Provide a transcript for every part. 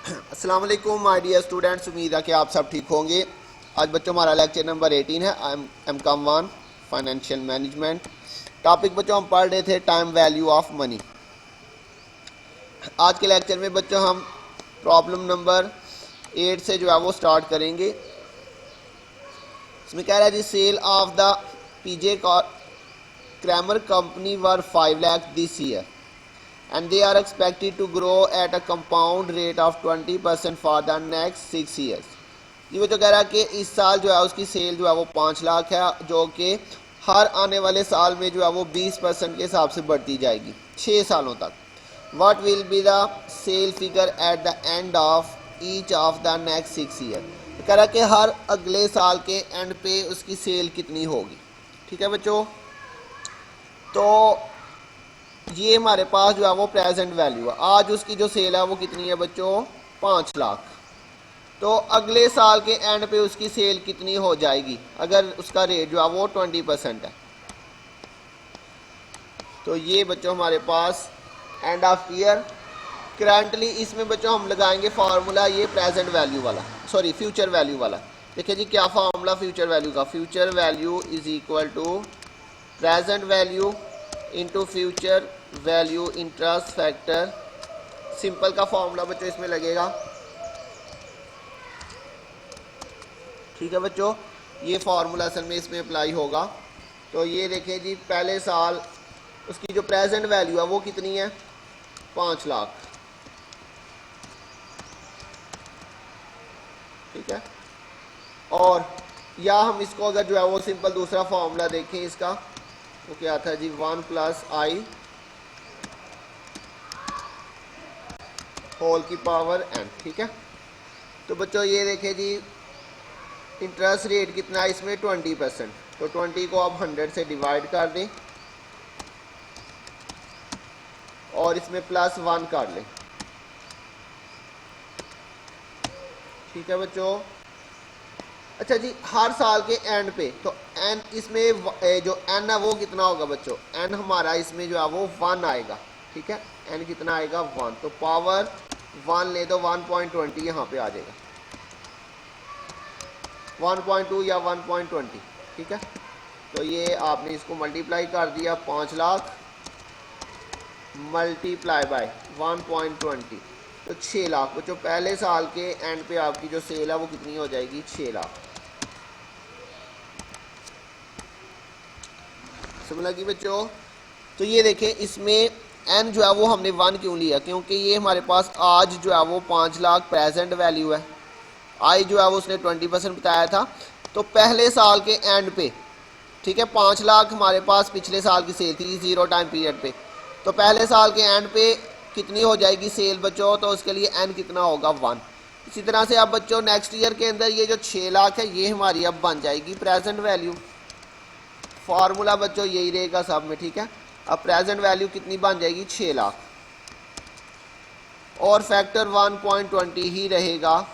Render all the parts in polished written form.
अस्सलाम वालेकुम my dear students, उम्मीद है कि आप सब ठीक होंगे। आज बच्चों हमारा लेक्चर नंबर 18 है। M Com 1 financial management. Topic बच्चों हम पढ़ रहे थे टाइम वैल्यू ऑफ मनी। आज के लेक्चर में बच्चों हम प्रॉब्लम नंबर 8 से जो है वो स्टार्ट करेंगे। इसमें कह रहा है जी sale of the PJ Kramer company were 5 lakh this year and they are expected to grow at a compound rate of 20% for the next 6 years। ये वो जो कह रहा है कि इस साल जो है उसकी सेल जो है वो 5 लाख है, जो कि हर आने वाले साल में जो है वो 20% के हिसाब से बढ़ती जाएगी 6 सालों तक। What will be the sale figure at the end of each of the next 6 years। कह रहा है कि हर अगले साल के एंड पे उसकी सेल कितनी होगी। ठीक है बच्चों, तो ये हमारे पास जो है वो प्रेजेंट वैल्यू है। आज उसकी जो सेल है वो कितनी है बच्चों, 5 लाख। तो अगले साल के एंड पे उसकी सेल कितनी हो जाएगी अगर उसका रेट जो है वो 20% है। तो ये बच्चों हमारे पास एंड ऑफ ईयर करंटली इसमें बच्चों हम लगाएंगे फार्मूला ये प्रेजेंट वैल्यू वाला, सॉरी फ्यूचर वैल्यू वाला। देखिए जी क्या फार्मूला फ्यूचर वैल्यू का, future value is equal to present value into future value interest factor. Simple का फॉर्मूला बच्चों इसमें लगेगा। ठीक है बच्चों, ये फार्मूला असल में इसमें अप्लाई होगा। तो ये देखें जी पहले साल उसकी जो प्रेजेंट वैल्यू है वो कितनी है, 5 लाख। ठीक है, और या हम इसको अगर जो है वो सिंपल दूसरा फार्मूला देखें इसका, वो क्या था जी 1 प्लस आई होल की पावर एन। ठीक है, तो बच्चों ये देखें जी इंटरेस्ट रेट कितना है इसमें 20%। तो 20 को आप 100 से डिवाइड कर दें और इसमें प्लस 1 कर लें। ठीक है बच्चों, अच्छा जी हर साल के एंड पे तो एन इसमें जो एन है वो कितना होगा बच्चों, एन हमारा इसमें जो है वो 1 आएगा। ठीक है, एन कितना आएगा 1, तो पावर 1 ले तो 1.20 यहाँ पे आ जाएगा, 1.2 या 1.20। ठीक है, तो ये आपने इसको मल्टीप्लाई कर दिया 5 लाख मल्टीप्लाई बाय 1.20, तो 6 लाख बच्चों पहले साल के एंड पे आपकी जो सेल है वो कितनी हो जाएगी, 6 लाख। समझ लगी बच्चों। तो ये देखें इसमें एन जो है वो हमने 1 क्यों लिया, क्योंकि ये हमारे पास आज जो है वो 5 लाख प्रेजेंट वैल्यू है। आई जो है वो उसने 20% बताया था। तो पहले साल के एंड पे, ठीक है, 5 लाख हमारे पास पिछले साल की सेल थी 0 टाइम पीरियड पे। तो पहले साल के एंड पे कितनी हो जाएगी सेल बच्चों, तो उसके लिए एन कितना होगा 1। इसी तरह से अब बच्चों नेक्स्ट ईयर के अंदर ये जो 6 लाख है ये हमारी अब बन जाएगी प्रेजेंट वैल्यू। फार्मूला बच्चों यही रहेगा सब में। ठीक है, अब प्रेजेंट वैल्यू कितनी बन जाएगी, 6 लाख, और फैक्टर 1.20 ही रहेगा।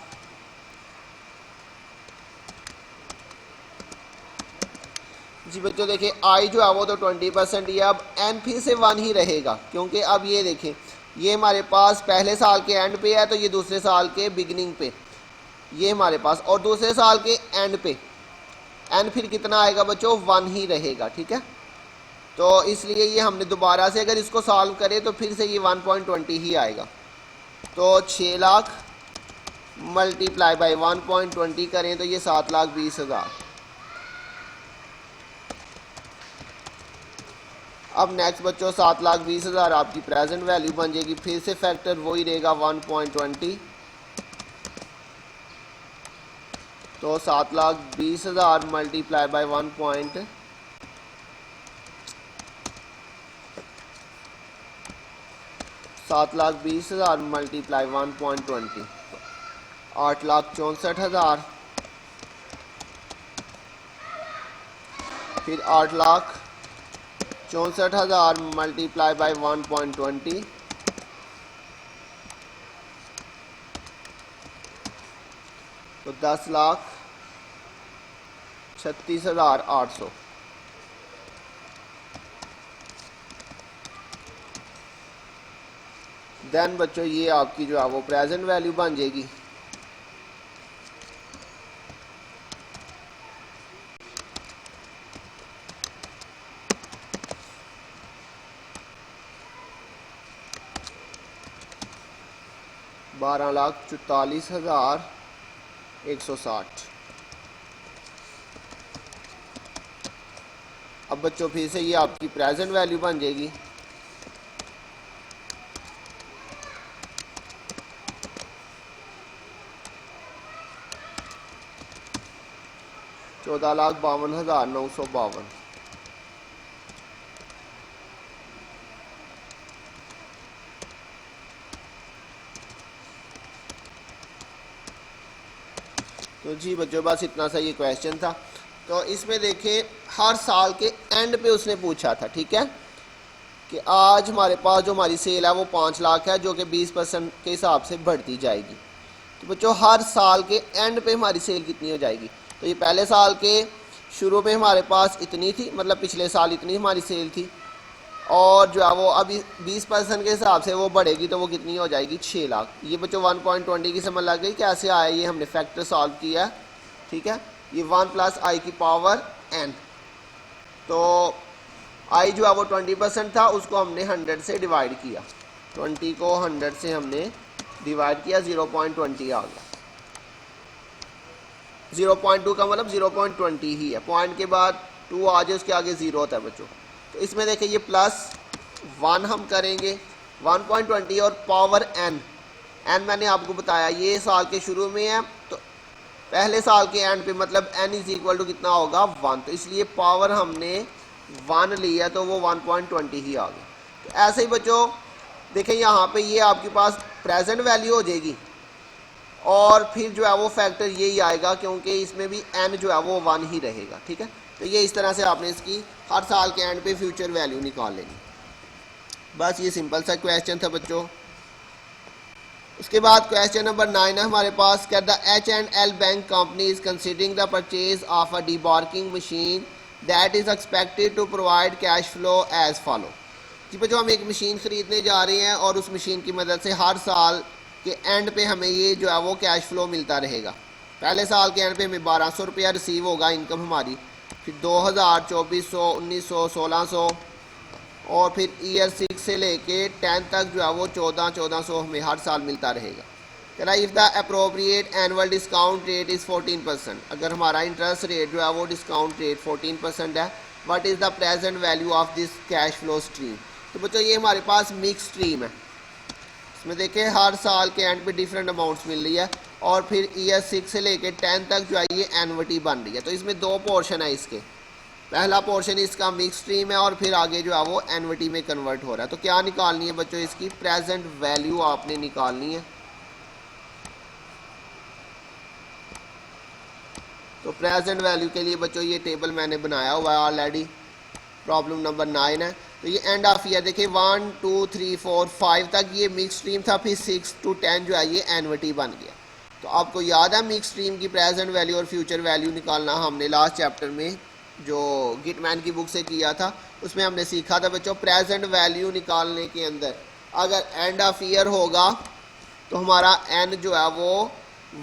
जी बच्चों देखिए आई जो है वो तो 20% ही है, अब एन फिर से 1 ही रहेगा, क्योंकि अब ये देखें ये हमारे पास पहले साल के एंड पे है, तो ये दूसरे साल के बिगिनिंग पे ये हमारे पास, और दूसरे साल के एंड पे एन फिर कितना आएगा बच्चों, 1 ही रहेगा। ठीक है, तो इसलिए ये हमने दोबारा से अगर इसको सॉल्व करें तो फिर से ये 1.20 ही आएगा। तो 6 लाख मल्टीप्लाई बाई 1.20 करें तो ये 7,20,000। अब नेक्स्ट बच्चों 7,20,000 आपकी प्रेजेंट वैल्यू बन जाएगी। फिर से फैक्टर वही रहेगा 1.20, तो 7,20,000 मल्टीप्लाई बाई 7,20,000 मल्टीप्लाई 1.20, 8,64,000, फिर 8,64,000 मल्टीप्लाई बाई 1.20, तो 10,36,800। देन बच्चों ये आपकी जो है वो प्रेजेंट वैल्यू बन जाएगी। $12,44,160। अब बच्चों फिर से ये आपकी प्रेजेंट वैल्यू बन जाएगी। $14,52,952। तो जी बच्चों बस इतना सा ये क्वेश्चन था। तो इसमें देखिए हर साल के एंड पे उसने पूछा था, ठीक है, कि आज हमारे पास जो हमारी सेल है वो 5 लाख है, जो कि 20% के हिसाब से बढ़ती जाएगी। तो बच्चों हर साल के एंड पे हमारी सेल कितनी हो जाएगी। तो ये पहले साल के शुरू में हमारे पास इतनी थी, मतलब पिछले साल इतनी हमारी सेल थी, और जो है वो अभी 20% के हिसाब से वो बढ़ेगी, तो वो कितनी हो जाएगी 6 लाख। ये बच्चों 1.20 की समझ लग गई कैसे आया, ये हमने फैक्टर सॉल्व किया, ठीक है। ये 1 + i की पावर n। तो i जो है वो 20% था, उसको हमने 100 से डिवाइड किया, 20 को 100 से हमने डिवाइड किया, 0.20 आ गया। 0.2 का मतलब 0.20 ही है, पॉइंट के बाद 2 आ जाए उसके आगे 0 होता है बच्चों। तो इसमें देखिए ये +1 हम करेंगे 1.20 और पावर n मैंने आपको बताया ये साल के शुरू में है, तो पहले साल के एंड पे मतलब n = कितना होगा 1, तो इसलिए पावर हमने 1 लिया तो वो 1.20 ही आ गया। तो ऐसे ही बच्चों देखें यहाँ पे ये आपके पास प्रेजेंट वैल्यू हो जाएगी, और फिर जो है वो फैक्टर यही आएगा क्योंकि इसमें भी n जो है वो 1 ही रहेगा, ठीक है। तो ये इस तरह से आपने इसकी हर साल के एंड पे फ्यूचर वैल्यू निकाल लेनी। बस ये सिंपल सा क्वेश्चन था बच्चों। उसके बाद क्वेश्चन नंबर 9 है हमारे पास, क्या the H&L bank company is considering the purchase of a debarking machine that is expected to provide cash flow as follow. जी बच्चों हम एक मशीन ख़रीदने जा रहे हैं और उस मशीन की मदद से हर साल के एंड पे हमें ये जो है वो कैश फ्लो मिलता रहेगा। पहले साल के एंड पे हमें 1200 रुपया रिसीव होगा इनकम हमारी, फिर 2000, 2400, 1900, 1600, और फिर ईयर 6 से लेके 10 तक जो है वो 1400 हमें हर साल मिलता रहेगा। कहना if the appropriate annual discount rate is 14%, अगर हमारा इंटरेस्ट रेट जो है वो डिस्काउंट रेट 14% है, what is the present value of this cash flow stream. तो बच्चों ये हमारे पास मिक्स स्ट्रीम है, इसमें देखें हर साल के एंड पे डिफरेंट अमाउंट्स मिल रही है, और फिर ईयर 6 से लेके 10 तक जो है ये एनुअटी बन रही है। तो इसमें 2 पोर्शन है इसके, पहला पोर्शन इसका मिक्स स्ट्रीम है और फिर आगे जो है वो एनुअटी में कन्वर्ट हो रहा है। तो क्या निकालनी है बच्चों, इसकी प्रेजेंट वैल्यू आपने निकालनी है। तो प्रेजेंट वैल्यू के लिए बच्चों ये टेबल मैंने बनाया हुआ है ऑलरेडी, प्रॉब्लम नंबर 9 है। तो ये एंड ऑफ ईयर देखिए 1 2 3 4 5 तक ये मिक्स स्ट्रीम था, फिर 6 to 10 जो है ये एनुअटी बन गया। तो आपको याद है मिक्स स्ट्रीम की प्रेजेंट वैल्यू और फ्यूचर वैल्यू निकालना, हमने लास्ट चैप्टर में जो गिटमैन की बुक से किया था उसमें हमने सीखा था बच्चों। प्रेजेंट वैल्यू निकालने के अंदर अगर एंड ऑफ ईयर होगा तो हमारा एन जो है वो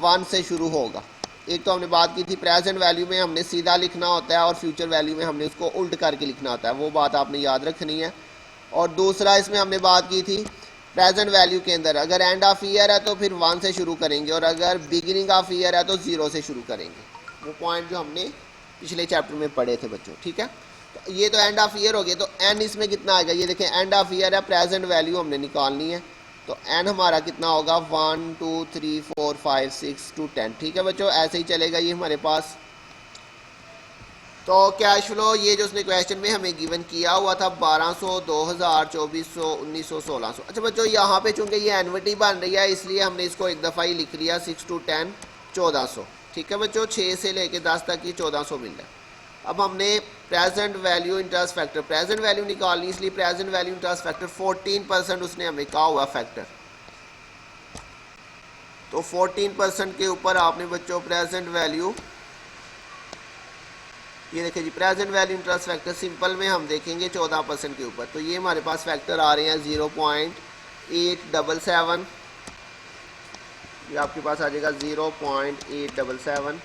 1 से शुरू होगा। एक तो हमने बात की थी प्रेजेंट वैल्यू में हमने सीधा लिखना होता है और फ्यूचर वैल्यू में हमने उसको उल्ट करके लिखना होता है, वो बात आपने याद रखनी है। और दूसरा इसमें हमने बात की थी प्रेजेंट वैल्यू के अंदर अगर एंड ऑफ ईयर है तो फिर 1 से शुरू करेंगे, और अगर बिगिनिंग ऑफ ईयर है तो 0 से शुरू करेंगे। वो पॉइंट जो हमने पिछले चैप्टर में पढ़े थे बच्चों, ठीक है। तो ये तो एंड ऑफ ईयर हो गया, तो एन इसमें कितना आएगा, ये देखें एंड ऑफ ईयर है, प्रेजेंट वैल्यू हमने निकालनी है। तो एन हमारा कितना होगा 1 2 3 4 5 6 to 10, ठीक है बच्चों, ऐसे ही चलेगा ये हमारे पास। तो कैश फ्लो ये जो उसने क्वेश्चन में हमें गिवन किया हुआ था 1200, 2000, 2400, 1900, 1600। अच्छा बच्चों यहाँ पे चूंकि ये एनुअटी बन रही है इसलिए हमने इसको एक दफ़ा ही लिख लिया 6 to 10 1400, ठीक है बच्चों, 6 से लेके 10 तक ही 1400 मिल रहा है। अब हमने present value interest factor present value निकालनी, इसलिए प्रेजेंट वैल्यू इंटरेस्ट फैक्टर 14% उसने हमें कहा हुआ फैक्टर। तो 14% के ऊपर आपने बच्चों प्रेजेंट वैल्यू, ये देखिए जी present value interest factor simple में हम देखेंगे 14% के ऊपर, तो ये हमारे पास फैक्टर आ रहे हैं 0.877, ये आपके पास आ जाएगा 0.877।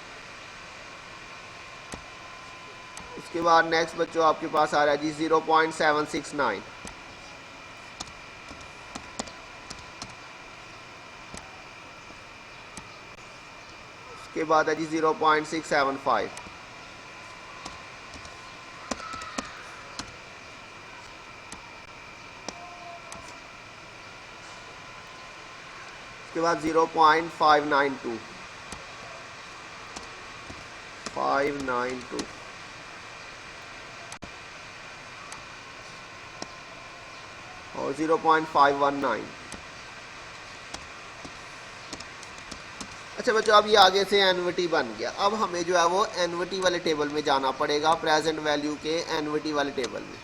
उसके बाद नेक्स्ट बच्चों आपके पास आ रहा है जी 0.769, उसके बाद है जी 0.675, उसके बाद 0.592 और 0.519। अच्छा बच्चों, अब ये आगे से एनविटी बन गया। अब हमें जो है वो एनविटी वाले टेबल में जाना पड़ेगा, प्रेजेंट वैल्यू के एनविटी वाले टेबल में।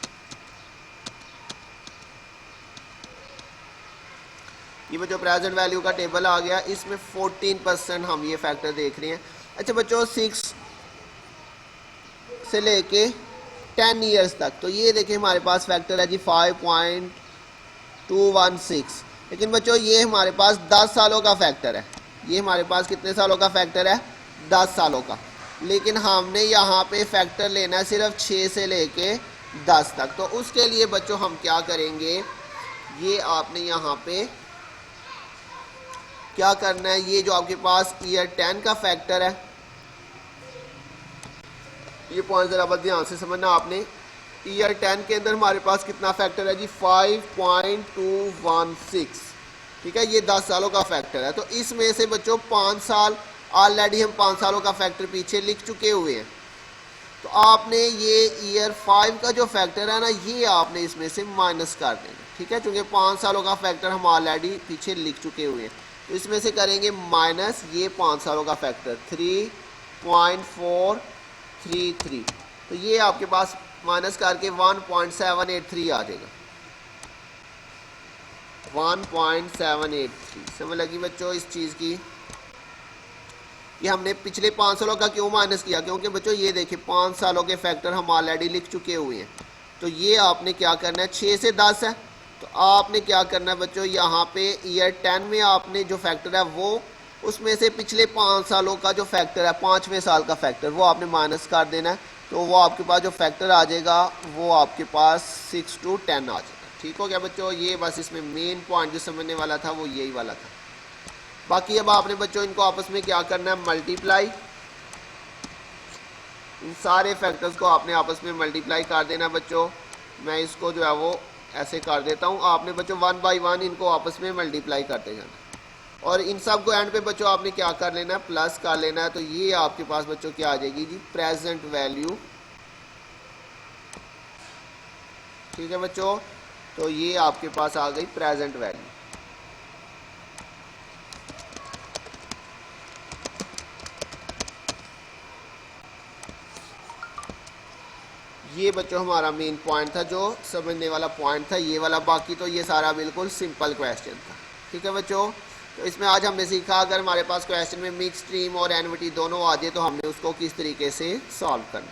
ये बच्चों प्रेजेंट वैल्यू का टेबल आ गया, इसमें 14% हम ये फैक्टर देख रहे हैं। अच्छा बच्चों 6 से लेके 10 ईयर्स तक, तो ये देखिए हमारे पास फैक्टर है जी 5.216। लेकिन बच्चों ये हमारे पास 10 सालों का फैक्टर है। ये हमारे पास कितने सालों का फैक्टर है? 10 सालों का। लेकिन हमने यहाँ पे फैक्टर लेना है सिर्फ 6 से लेके 10 तक। तो उसके लिए बच्चों हम क्या करेंगे, ये आपने यहाँ पे क्या करना है, ये जो आपके पास ईयर 10 का फैक्टर है, ये पॉइंट जरा बस ध्यान से समझना आपने। ईयर 10 के अंदर हमारे पास कितना फैक्टर है जी 5.216, ठीक है, ये 10 सालों का फैक्टर है। तो इसमें से बच्चों 5 साल ऑलरेडी हम 5 सालों का फैक्टर पीछे लिख चुके हुए हैं। तो आपने ये ईयर 5 का जो फैक्टर है ना, ये आपने इसमें से माइनस कर देना, ठीक है, क्योंकि 5 सालों का फैक्टर हम ऑलरेडी पीछे लिख चुके हुए हैं। तो इसमें से करेंगे माइनस ये 5 सालों का फैक्टर 3.433, तो ये आपके पास माइनस करके 1.783 आ जाएगा, 1.783। समझ लगी बच्चों इस चीज़ की? ये हमने पिछले 5 सालों का क्यों माइनस किया, क्योंकि बच्चों ये देखिए 5 सालों के फैक्टर हम ऑलरेडी लिख चुके हुए हैं। तो ये आपने क्या करना है, 6 से 10 है, तो आपने क्या करना है बच्चों, यहाँ पे ईयर 10 में आपने जो फैक्टर है वो उसमें से पिछले 5 सालों का जो फैक्टर है, 5वें साल का फैक्टर, वो आपने माइनस कर देना है। तो वो आपके पास जो फैक्टर आ जाएगा वो आपके पास 6 to 10 आ जाएगा। ठीक हो गया बच्चों? ये बस इसमें मेन पॉइंट जो समझने वाला था वो यही वाला था। बाकी अब आपने बच्चों इनको आपस में क्या करना है, मल्टीप्लाई। इन सारे फैक्टर्स को आपने आपस में मल्टीप्लाई कर देना बच्चों। मैं इसको जो है वो ऐसे कर देता हूँ, आपने बच्चों 1 by 1 इनको आपस में मल्टीप्लाई करते जाना। और इन सब को एंड पे बच्चों आपने क्या कर लेना है, प्लस कर लेना है। तो ये आपके पास बच्चों क्या आ जाएगी जी, प्रेजेंट वैल्यू। ठीक है बच्चों, तो ये आपके पास आ गई प्रेजेंट वैल्यू। ये बच्चों हमारा मेन पॉइंट था, जो समझने वाला पॉइंट था ये वाला। बाकी तो ये सारा बिल्कुल सिंपल क्वेश्चन था। ठीक है बच्चों, तो इसमें आज हमने सीखा अगर हमारे पास क्वेश्चन में मिक्स स्ट्रीम और एनविटी दोनों आ जाए तो हमने उसको किस तरीके से सॉल्व करना।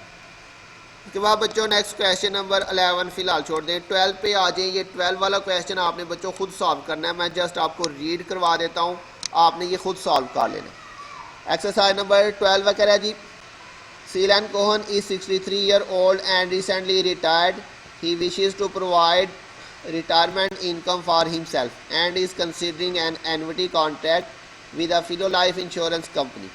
उसके बाद बच्चों नेक्स्ट क्वेश्चन नंबर 11 फिलहाल छोड़ दें, 12 पे आ जाए। ये 12 वाला क्वेश्चन आपने बच्चों खुद सॉल्व करना है। मैं जस्ट आपको रीड करवा देता हूँ, आपने ये खुद सॉल्व कर लेना। एक्सरसाइज नंबर 12 कह रहा है जी, Seelan Cohen is 63 years old and recently retired. He wishes to provide retirement income for himself and is considering an annuity contract with a fellow life insurance company.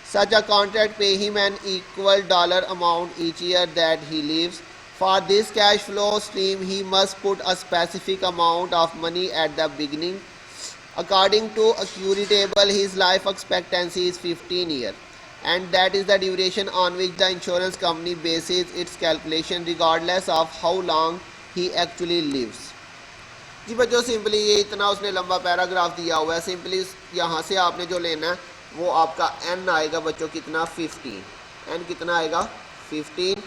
Such a contract pay him an equal dollar amount each year that he lives. For this cash flow stream, he must put a specific amount of money at the beginning. According to Accurate table, his life expectancy is 15 years. And that is the duration on which the insurance company bases its calculation regardless of how long he actually lives. जी बच्चों simply ये इतना उसने लंबा paragraph दिया हुआ है। Simply यहाँ से आपने जो लेना है वो आपका n आएगा बच्चों कितना, 15। n कितना आएगा, 15।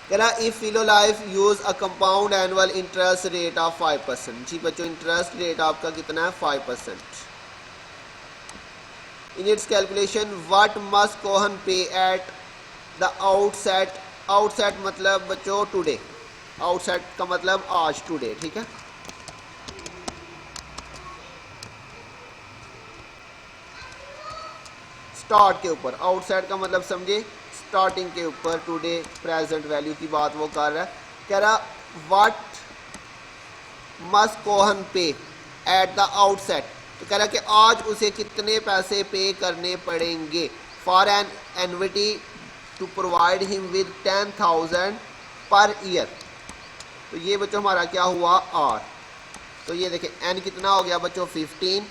कह रहा if Philo life use a compound annual interest rate of 5%। जी बच्चों इंटरेस्ट रेट आपका कितना है, 5%। In its calculation, what must Cohen pay at the outset? Outset मतलब बच्चों टुडे, outset का मतलब आज, टुडे। ठीक है, स्टार्ट के ऊपर, आउटसाइड का मतलब समझे स्टार्टिंग के ऊपर, टुडे प्रेजेंट वैल्यू की बात वो कर रहा है। कह रहा व्हाट मस्ट कोहन पे एट द आउटसेट, तो कह रहा कि आज उसे कितने पैसे पे करने पड़ेंगे for an annuity to provide him with 10,000 per year. तो ये बच्चों हमारा क्या हुआ आर, तो ये देखें एन कितना हो गया बच्चों 15,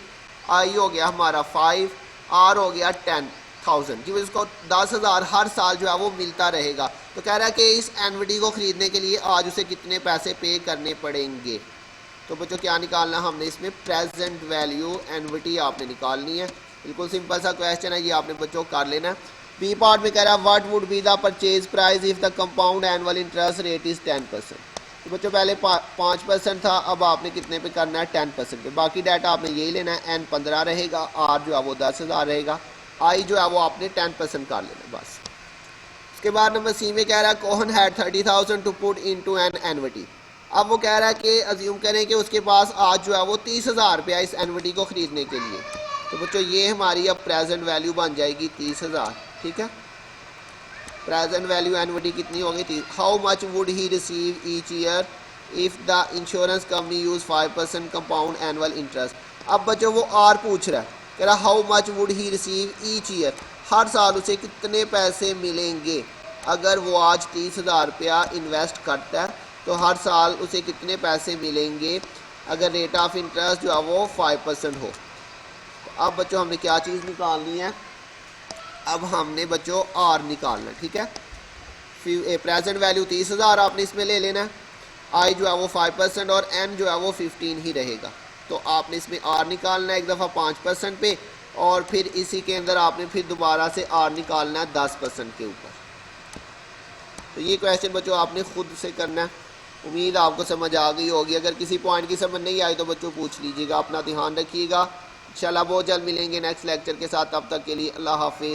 आई हो गया हमारा 5, आर हो गया 10,000 की वजह उसको 10,000 हर साल जो है वो मिलता रहेगा। तो कह रहा है कि इस एनविटी को ख़रीदने के लिए आज उसे कितने पैसे पे करने पड़ेंगे। तो बच्चों क्या निकालना हमने इसमें प्रेजेंट वैल्यू एनविटी आपने निकालनी है। बिल्कुल सिंपल सा क्वेश्चन है, ये आपने बच्चों कर लेना है। बी पार्ट में कह रहा है what would be the purchase price if the compound annual interest rate is 10%। तो बच्चों पहले 5% था, अब आपने कितने पे करना है 10% पे। बाकी डाटा आपने यही लेना है, एन 15 रहेगा, आर जो है वो 10,000 रहेगा, आई जो है वो आपने 10% कर लेना बस। उसके बाद नंबर सी में कह रहा है Kohn had 30,000 to put into an annuity. अब वो कह रहा है कि अज्यूम करें कि उसके पास आज जो है वो 30,000 रुपया इस एनविटी को ख़रीदने के लिए। तो बच्चों ये हमारी अब प्रेजेंट वैल्यू बन जाएगी 30,000, ठीक है। प्रेजेंट वैल्यू एनविटी कितनी होगी 30। How much would he receive each year if the insurance company use 5% compound annual interest. अब बच्चों वो आर पूछ रहा है, कह रहा how much would he receive each year, हर साल उसे कितने पैसे मिलेंगे अगर वो आज 30,000 रुपया इन्वेस्ट करता है, तो हर साल उसे कितने पैसे मिलेंगे अगर रेट ऑफ इंटरेस्ट जो है वो 5% हो। तो अब बच्चों हमने क्या चीज़ निकालनी है, अब हमने बच्चों आर निकालना, ठीक है। प्रेजेंट वैल्यू 30,000 आपने इसमें ले लेना है, आई जो है वो 5% और एन जो है वो 15 ही रहेगा। तो आपने इसमें आर निकालना है एक दफ़ा 5% पे, और फिर इसी के अंदर आपने फिर दोबारा से आर निकालना है 10% के ऊपर। तो ये क्वेश्चन बच्चों आपने खुद से करना है। उम्मीद आपको समझ आ गई होगी। अगर किसी पॉइंट की समझ नहीं आई तो बच्चों पूछ लीजिएगा। अपना ध्यान रखिएगा। इंशाल्लाह बहुत जल्द मिलेंगे नेक्स्ट लेक्चर के साथ। तब तक के लिए अल्लाह हाफिज़।